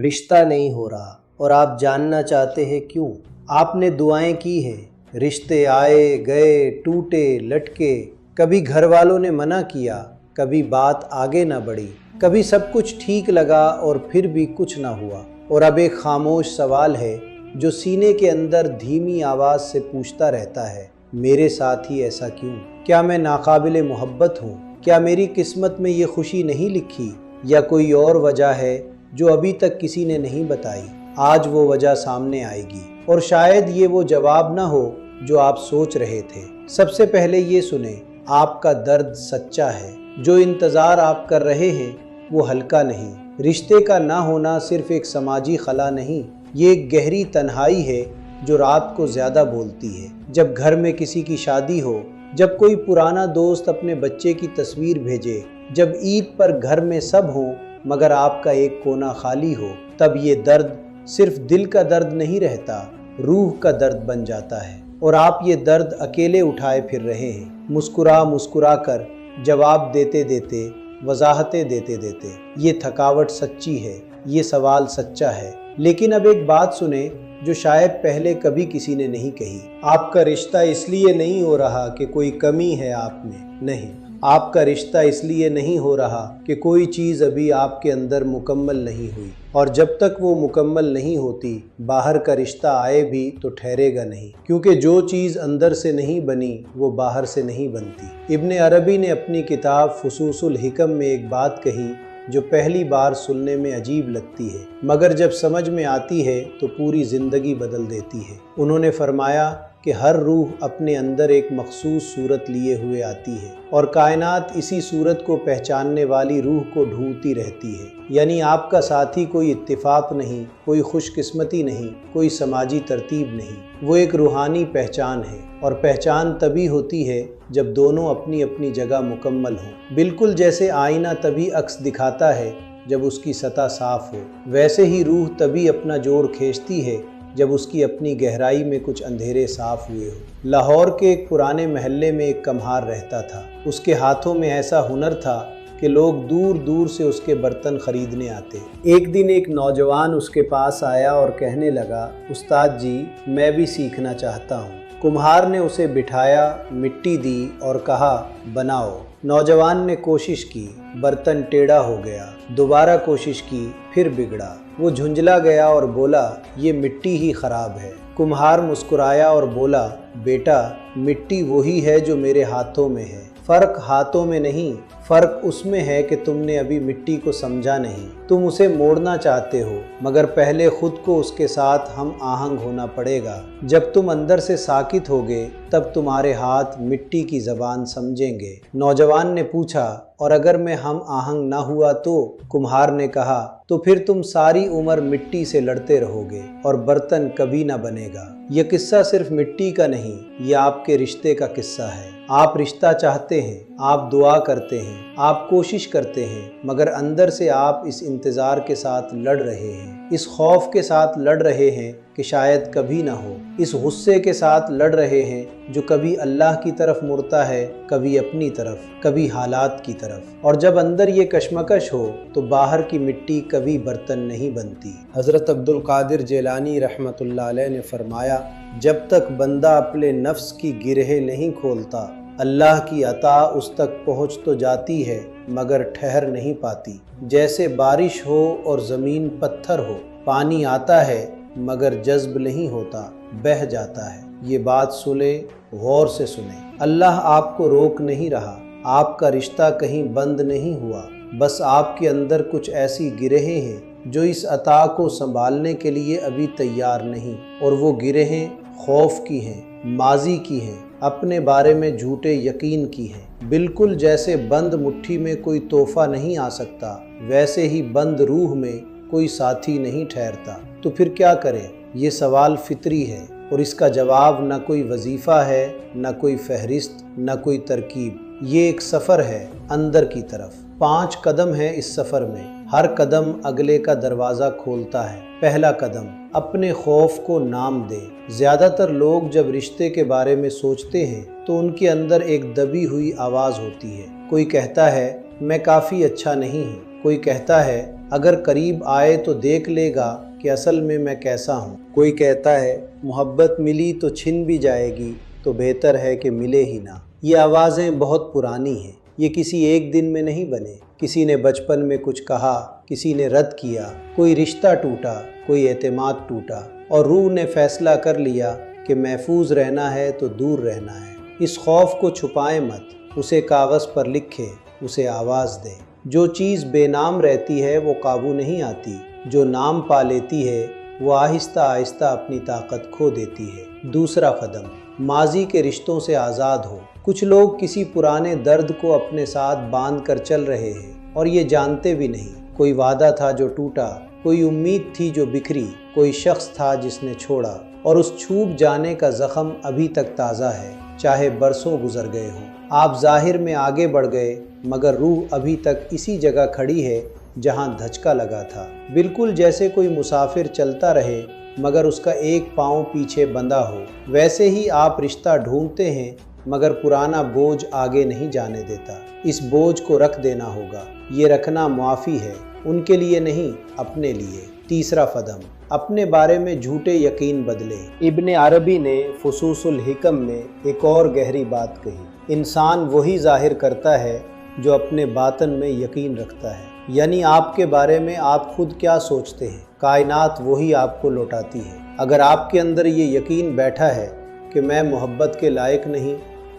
رشتہ نہیں ہو رہا اور آپ جاننا چاہتے ہیں کیوں؟ آپ نے دعائیں کی ہیں، رشتے آئے گئے، ٹوٹے لٹکے، کبھی گھر والوں نے منع کیا، کبھی بات آگے نہ بڑھی، کبھی سب کچھ ٹھیک لگا اور پھر بھی کچھ نہ ہوا۔ اور اب ایک خاموش سوال ہے جو سینے کے اندر دھیمی آواز سے پوچھتا رہتا ہے، میرے ساتھ ہی ایسا کیوں؟ کیا میں ناقابل محبت ہوں؟ کیا میری قسمت میں یہ خوشی نہیں لکھی؟ یا کوئی اور وجہ ہے جو ابھی تک کسی نے نہیں بتائی؟ آج وہ وجہ سامنے آئے گی اور شاید یہ وہ جواب نہ ہو جو آپ سوچ رہے تھے۔ سب سے پہلے یہ سنیں، آپ کا درد سچا ہے۔ جو انتظار آپ کر رہے ہیں وہ ہلکا نہیں۔ رشتے کا نہ ہونا صرف ایک سماجی خلا نہیں، یہ ایک گہری تنہائی ہے جو رات کو زیادہ بولتی ہے۔ جب گھر میں کسی کی شادی ہو، جب کوئی پرانا دوست اپنے بچے کی تصویر بھیجے، جب عید پر گھر میں سب ہوں مگر آپ کا ایک کونا خالی ہو، تب یہ درد صرف دل کا درد نہیں رہتا، روح کا درد بن جاتا ہے۔ اور آپ یہ درد اکیلے اٹھائے پھر رہے ہیں، مسکرا کر، جواب دیتے دیتے، وضاحتیں دیتے دیتے۔ یہ تھکاوٹ سچی ہے، یہ سوال سچا ہے۔ لیکن اب ایک بات سنیں جو شاید پہلے کبھی کسی نے نہیں کہی۔ آپ کا رشتہ اس لیے نہیں ہو رہا کہ کوئی کمی ہے آپ میں، نہیں۔ آپ کا رشتہ اس لیے نہیں ہو رہا کہ کوئی چیز ابھی آپ کے اندر مکمل نہیں ہوئی، اور جب تک وہ مکمل نہیں ہوتی، باہر کا رشتہ آئے بھی تو ٹھہرے گا نہیں، کیونکہ جو چیز اندر سے نہیں بنی وہ باہر سے نہیں بنتی۔ ابن عربی نے اپنی کتاب فصوص الحکم میں ایک بات کہی جو پہلی بار سننے میں عجیب لگتی ہے، مگر جب سمجھ میں آتی ہے تو پوری زندگی بدل دیتی ہے۔ انہوں نے فرمایا کہ ہر روح اپنے اندر ایک مخصوص صورت لیے ہوئے آتی ہے، اور کائنات اسی صورت کو پہچاننے والی روح کو ڈھونڈتی رہتی ہے۔ یعنی آپ کا ساتھی کوئی اتفاق نہیں، کوئی خوش قسمتی نہیں، کوئی سماجی ترتیب نہیں، وہ ایک روحانی پہچان ہے، اور پہچان تبھی ہوتی ہے جب دونوں اپنی اپنی جگہ مکمل ہوں۔ بالکل جیسے آئینہ تبھی عکس دکھاتا ہے جب اس کی سطح صاف ہو، ویسے ہی روح تبھی اپنا جوڑ کھینچتی ہے جب اس کی اپنی گہرائی میں کچھ اندھیرے صاف ہوئے ہو۔ لاہور کے ایک پرانے محلے میں ایک کمہار رہتا تھا۔ اس کے ہاتھوں میں ایسا ہنر تھا کہ لوگ دور دور سے اس کے برتن خریدنے آتے۔ ایک دن ایک نوجوان اس کے پاس آیا اور کہنے لگا، استاد جی، میں بھی سیکھنا چاہتا ہوں۔ کمہار نے اسے بٹھایا، مٹی دی اور کہا، بناؤ۔ نوجوان نے کوشش کی، برتن ٹیڑھا ہو گیا، دوبارہ کوشش کی، پھر بگڑا۔ وہ جھنجلا گیا اور بولا، یہ مٹی ہی خراب ہے۔ کمہار مسکرایا اور بولا، بیٹا، مٹی وہی ہے جو میرے ہاتھوں میں ہے، فرق ہاتھوں میں نہیں، فرق اس میں ہے کہ تم نے ابھی مٹی کو سمجھا نہیں۔ تم اسے موڑنا چاہتے ہو، مگر پہلے خود کو اس کے ساتھ ہم آہنگ ہونا پڑے گا۔ جب تم اندر سے ساکت ہوگے تب تمہارے ہاتھ مٹی کی زبان سمجھیں گے۔ نوجوان نے پوچھا، اور اگر میں ہم آہنگ نہ ہوا تو؟ کمہار نے کہا، تو پھر تم ساری عمر مٹی سے لڑتے رہو گے اور برتن کبھی نہ بنے گا۔ یہ قصہ صرف مٹی کا نہیں، یہ آپ کے رشتے کا قصہ ہے۔ آپ رشتہ چاہتے ہیں، آپ دعا کرتے ہیں، آپ کوشش کرتے ہیں، مگر اندر سے آپ اس انتظار کے ساتھ لڑ رہے ہیں، اس خوف کے ساتھ لڑ رہے ہیں کہ شاید کبھی نہ ہو، اس غصے کے ساتھ لڑ رہے ہیں جو کبھی اللہ کی طرف مڑتا ہے، کبھی اپنی طرف، کبھی حالات کی طرف۔ اور جب اندر یہ کشمکش ہو تو باہر کی مٹی کبھی برتن نہیں بنتی۔ حضرت عبد القادر جیلانی رحمۃ اللہ علیہ نے فرمایا، جب تک بندہ اپنے نفس کی گرہیں نہیں کھولتا، اللہ کی عطا اس تک پہنچ تو جاتی ہے مگر ٹھہر نہیں پاتی۔ جیسے بارش ہو اور زمین پتھر ہو، پانی آتا ہے مگر جذب نہیں ہوتا، بہہ جاتا ہے۔ یہ بات سنیں، غور سے سنیں۔ اللہ آپ کو روک نہیں رہا، آپ کا رشتہ کہیں بند نہیں ہوا، بس آپ کے اندر کچھ ایسی گرہیں ہیں جو اس عطا کو سنبھالنے کے لیے ابھی تیار نہیں، اور وہ گرہیں خوف کی ہیں، ماضی کی ہیں، اپنے بارے میں جھوٹے یقین کی ہیں۔ بالکل جیسے بند مٹھی میں کوئی تحفہ نہیں آ سکتا، ویسے ہی بند روح میں کوئی ساتھی نہیں ٹھہرتا۔ تو پھر کیا کریں؟ یہ سوال فطری ہے، اور اس کا جواب نہ کوئی وظیفہ ہے، نہ کوئی فہرست، نہ کوئی ترکیب۔ یہ ایک سفر ہے اندر کی طرف۔ 5 قدم ہے اس سفر میں، ہر قدم اگلے کا دروازہ کھولتا ہے۔ پہلا قدم، اپنے خوف کو نام دے۔ زیادہ تر لوگ جب رشتے کے بارے میں سوچتے ہیں تو ان کے اندر ایک دبی ہوئی آواز ہوتی ہے۔ کوئی کہتا ہے، میں کافی اچھا نہیں ہوں، کوئی کہتا ہے اگر قریب آئے تو دیکھ لے گا کہ اصل میں کیسا ہوں۔ کوئی کہتا ہے محبت ملی تو چھن بھی جائے گی، تو بہتر ہے کہ ملے ہی نہ۔ یہ آوازیں بہت پرانی ہیں، یہ کسی ایک دن میں نہیں بنے۔ کسی نے بچپن میں کچھ کہا، کسی نے رد کیا، کوئی رشتہ ٹوٹا، کوئی اعتماد ٹوٹا، اور روح نے فیصلہ کر لیا کہ محفوظ رہنا ہے تو دور رہنا ہے۔ اس خوف کو چھپائیں مت، اسے کاغذ پر لکھیں، اسے آواز دیں۔ جو چیز بے نام رہتی ہے وہ قابو نہیں آتی، جو نام پا لیتی ہے وہ آہستہ آہستہ اپنی طاقت کھو دیتی ہے۔ دوسرا قدم، ماضی کے رشتوں سے آزاد ہو۔ کچھ لوگ کسی پرانے درد کو اپنے ساتھ باندھ کر چل رہے ہیں اور یہ جانتے بھی نہیں۔ کوئی وعدہ تھا جو ٹوٹا، کوئی امید تھی جو بکھری، کوئی شخص تھا جس نے چھوڑا، اور اس چھوٹ جانے کا زخم ابھی تک تازہ ہے، چاہے برسوں گزر گئے ہوں۔ آپ ظاہر میں آگے بڑھ گئے مگر روح ابھی تک اسی جگہ کھڑی ہے جہاں دھچکا لگا تھا۔ بالکل جیسے کوئی مسافر چلتا رہے مگر اس کا ایک پاؤں پیچھے بندھا ہو، ویسے ہی آپ رشتہ ڈھونڈتے ہیں مگر پرانا بوجھ آگے نہیں جانے دیتا۔ اس بوجھ کو رکھ دینا ہوگا۔ یہ رکھنا معافی ہے، ان کے لیے نہیں، اپنے لیے۔ تیسرا قدم، اپنے بارے میں جھوٹے یقین بدلیں۔ ابن عربی نے فصوص الحکم میں ایک اور گہری بات کہی، انسان وہی ظاہر کرتا ہے جو اپنے باطن میں یقین رکھتا ہے۔ یعنی آپ کے بارے میں آپ خود کیا سوچتے ہیں، کائنات وہی آپ کو لوٹاتی ہے۔ اگر آپ کے اندر یہ یقین بیٹھا ہے کہ میں محبت کے لائق نہیں،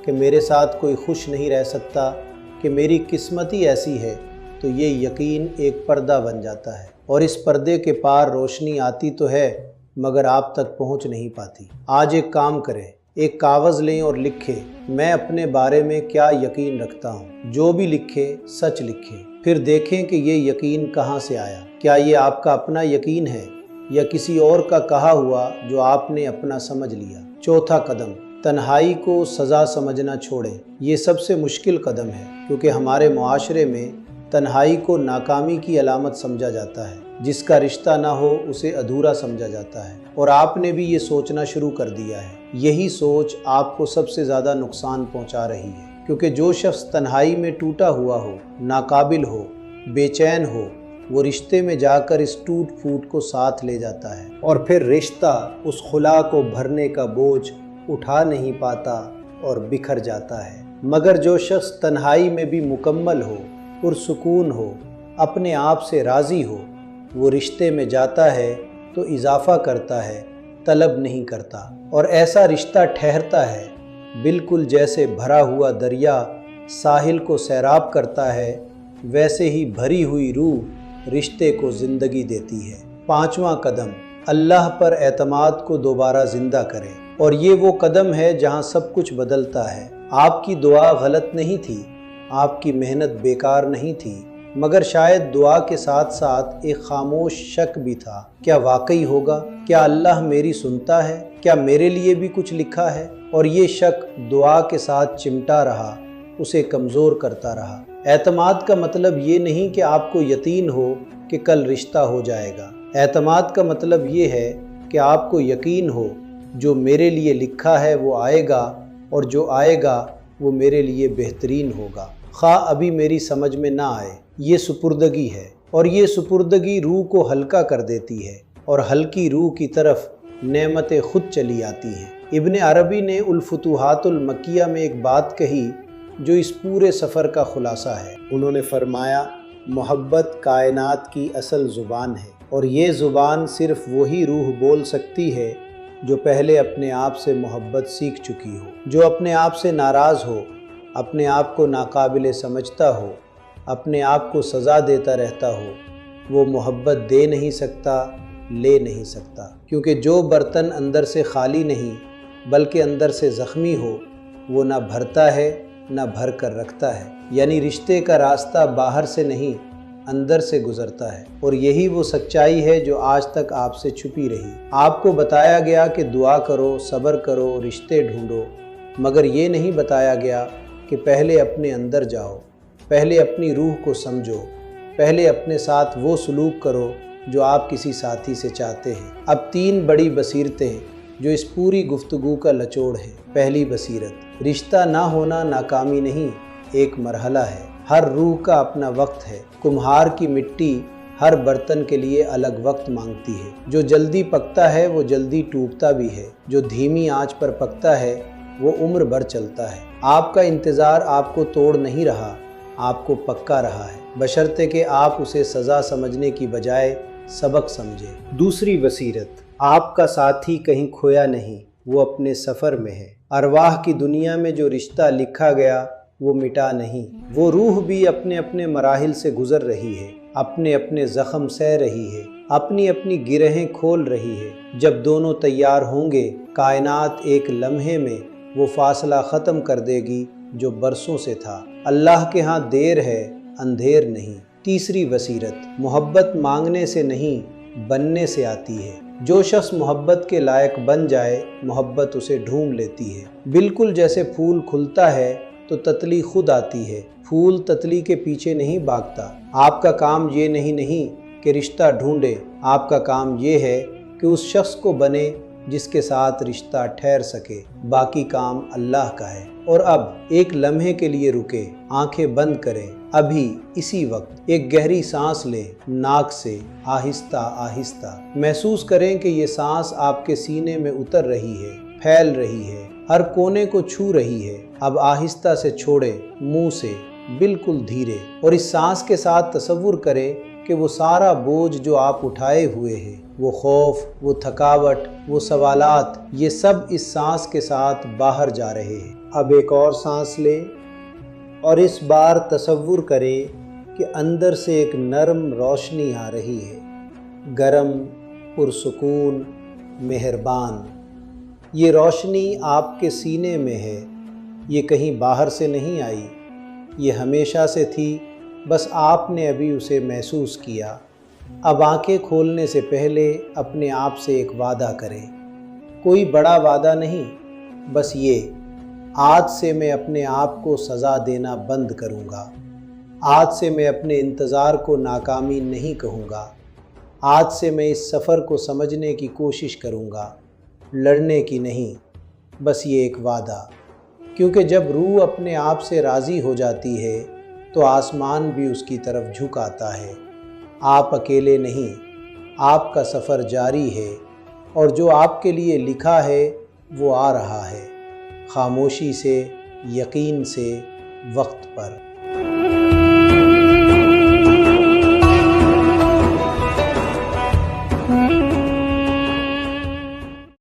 کہ میرے ساتھ کوئی خوش نہیں رہ سکتا، کہ میری قسمت ہی ایسی ہے، تو یہ یقین ایک پردہ بن جاتا ہے، اور اس پردے کے پار روشنی آتی تو ہے مگر آپ تک پہنچ نہیں پاتی۔ آج ایک کام کریں، ایک کاغذ لیں اور لکھیں، میں اپنے بارے میں کیا یقین رکھتا ہوں۔ جو بھی لکھیں سچ لکھیں، پھر دیکھیں کہ یہ یقین کہاں سے آیا۔ کیا یہ آپ کا اپنا یقین ہے یا کسی اور کا کہا ہوا جو آپ نے اپنا سمجھ لیا؟ چوتھا قدم، تنہائی کو سزا سمجھنا چھوڑیں۔ یہ سب سے مشکل قدم ہے کیونکہ ہمارے معاشرے میں تنہائی کو ناکامی کی علامت سمجھا جاتا ہے۔ جس کا رشتہ نہ ہو اسے ادھورا سمجھا جاتا ہے، اور آپ نے بھی یہ سوچنا شروع کر دیا ہے۔ یہی سوچ آپ کو سب سے زیادہ نقصان پہنچا رہی ہے، کیونکہ جو شخص تنہائی میں ٹوٹا ہوا ہو، ناقابل ہو، بے چین ہو، وہ رشتے میں جا کر اس ٹوٹ پھوٹ کو ساتھ لے جاتا ہے، اور پھر رشتہ اس خلا کو بھرنے کا بوجھ اٹھا نہیں پاتا اور بکھر جاتا ہے۔ مگر جو شخص تنہائی میں بھی مکمل ہو، پرسکون ہو، اپنے آپ سے راضی ہو، وہ رشتے میں جاتا ہے تو اضافہ کرتا ہے، طلب نہیں کرتا، اور ایسا رشتہ ٹھہرتا ہے بالکل جیسے بھرا ہوا دریا ساحل کو سیراب کرتا ہے، ویسے ہی بھری ہوئی روح رشتے کو زندگی دیتی ہے۔ پانچواں قدم، اللہ پر اعتماد کو دوبارہ زندہ کریں، اور یہ وہ قدم ہے جہاں سب کچھ بدلتا ہے۔ آپ کی دعا غلط نہیں تھی، آپ کی محنت بیکار نہیں تھی، مگر شاید دعا کے ساتھ ساتھ ایک خاموش شک بھی تھا، کیا واقعی ہوگا؟ کیا اللہ میری سنتا ہے؟ کیا میرے لیے بھی کچھ لکھا ہے؟ اور یہ شک دعا کے ساتھ چمٹا رہا، اسے کمزور کرتا رہا۔ اعتماد کا مطلب یہ نہیں کہ آپ کو یقین ہو کہ کل رشتہ ہو جائے گا۔ اعتماد کا مطلب یہ ہے کہ آپ کو یقین ہو جو میرے لیے لکھا ہے وہ آئے گا، اور جو آئے گا وہ میرے لیے بہترین ہوگا، خواہ ابھی میری سمجھ میں نہ آئے۔ یہ سپردگی ہے، اور یہ سپردگی روح کو ہلکا کر دیتی ہے، اور ہلکی روح کی طرف نعمتیں خود چلی آتی ہیں۔ ابن عربی نے الفتوحات المکیہ میں ایک بات کہی جو اس پورے سفر کا خلاصہ ہے۔ انہوں نے فرمایا، محبت کائنات کی اصل زبان ہے، اور یہ زبان صرف وہی روح بول سکتی ہے جو پہلے اپنے آپ سے محبت سیکھ چکی ہو، جو اپنے آپ سے ناراض ہو، اپنے آپ کو ناقابل سمجھتا ہو، اپنے آپ کو سزا دیتا رہتا ہو۔ وہ محبت دے نہیں سکتا، لے نہیں سکتا، کیونکہ جو برتن اندر سے خالی نہیں بلکہ اندر سے زخمی ہو، وہ نہ بھرتا ہے نہ بھر کر رکھتا ہے۔ یعنی رشتے کا راستہ باہر سے نہیں، اندر سے گزرتا ہے، اور یہی وہ سچائی ہے جو آج تک آپ سے چھپی رہی۔ آپ کو بتایا گیا کہ دعا کرو، صبر کرو، رشتے ڈھونڈو، مگر یہ نہیں بتایا گیا کہ پہلے اپنے اندر جاؤ، پہلے اپنی روح کو سمجھو، پہلے اپنے ساتھ وہ سلوک کرو جو آپ کسی ساتھی سے چاہتے ہیں۔ اب 3 بڑی بصیرتیں جو اس پوری گفتگو کا لچوڑ ہے۔ پہلی بصیرت، رشتہ نہ ہونا ناکامی نہیں، ایک مرحلہ ہے۔ ہر روح کا اپنا وقت ہے۔ کمہار کی مٹی ہر برتن کے لیے الگ وقت مانگتی ہے۔ جو جلدی پکتا ہے وہ جلدی ٹوٹتا بھی ہے، جو دھیمی آنچ پر پکتا ہے وہ عمر بھر چلتا ہے۔ آپ کا انتظار آپ کو توڑ نہیں رہا، آپ کو پکا رہا ہے، بشرطے کہ آپ اسے سزا سمجھنے کی بجائے سبق سمجھے۔ دوسری بصیرت، آپ کا ساتھی کہیں کھویا نہیں، وہ اپنے سفر میں ہے۔ ارواح کی دنیا میں جو رشتہ لکھا گیا وہ مٹا نہیں، وہ روح بھی اپنے اپنے مراحل سے گزر رہی ہے، اپنے اپنے زخم سہ رہی ہے، اپنی اپنی گرہیں کھول رہی ہے۔ جب دونوں تیار ہوں گے، کائنات ایک لمحے میں وہ فاصلہ ختم کر دے گی جو برسوں سے تھا۔ اللہ کے ہاں دیر ہے، اندھیر نہیں۔ تیسری بصیرت، محبت مانگنے سے نہیں بننے سے آتی ہے۔ جو شخص محبت کے لائق بن جائے، محبت اسے ڈھونڈ لیتی ہے۔ بالکل جیسے پھول کھلتا ہے تو تتلی خود آتی ہے، پھول تتلی کے پیچھے نہیں بھاگتا۔ آپ کا کام یہ نہیں کہ رشتہ ڈھونڈے، آپ کا کام یہ ہے کہ اس شخص کو بنے جس کے ساتھ رشتہ ٹھہر سکے۔ باقی کام اللہ کا ہے۔ اور اب ایک لمحے کے لیے رکے، آنکھیں بند کریں، ابھی اسی وقت ایک گہری سانس لیں، ناک سے آہستہ آہستہ۔ محسوس کریں کہ یہ سانس آپ کے سینے میں اتر رہی ہے، پھیل رہی ہے، ہر کونے کو چھو رہی ہے۔ اب آہستہ سے چھوڑیں، منہ سے، بالکل دھیرے، اور اس سانس کے ساتھ تصور کریں کہ وہ سارا بوجھ جو آپ اٹھائے ہوئے ہیں، وہ خوف، وہ تھکاوٹ، وہ سوالات، یہ سب اس سانس کے ساتھ باہر جا رہے ہیں۔ اب ایک اور سانس لیں اور اس بار تصور کریں کہ اندر سے ایک نرم روشنی آ رہی ہے، گرم، پرسکون، مہربان۔ یہ روشنی آپ کے سینے میں ہے، یہ کہیں باہر سے نہیں آئی، یہ ہمیشہ سے تھی، بس آپ نے ابھی اسے محسوس کیا۔ اب آنکھیں کھولنے سے پہلے اپنے آپ سے ایک وعدہ کریں، کوئی بڑا وعدہ نہیں، بس یہ: آج سے میں اپنے آپ کو سزا دینا بند کروں گا، آج سے میں اپنے انتظار کو ناکامی نہیں کہوں گا، آج سے میں اس سفر کو سمجھنے کی کوشش کروں گا، لڑنے کی نہیں، بس یہ ایک وعدہ۔ کیونکہ جب روح اپنے آپ سے راضی ہو جاتی ہے تو آسمان بھی اس کی طرف جھک آتا ہے۔ آپ اکیلے نہیں، آپ کا سفر جاری ہے، اور جو آپ کے لیے لکھا ہے وہ آ رہا ہے، خاموشی سے، یقین سے، وقت پر۔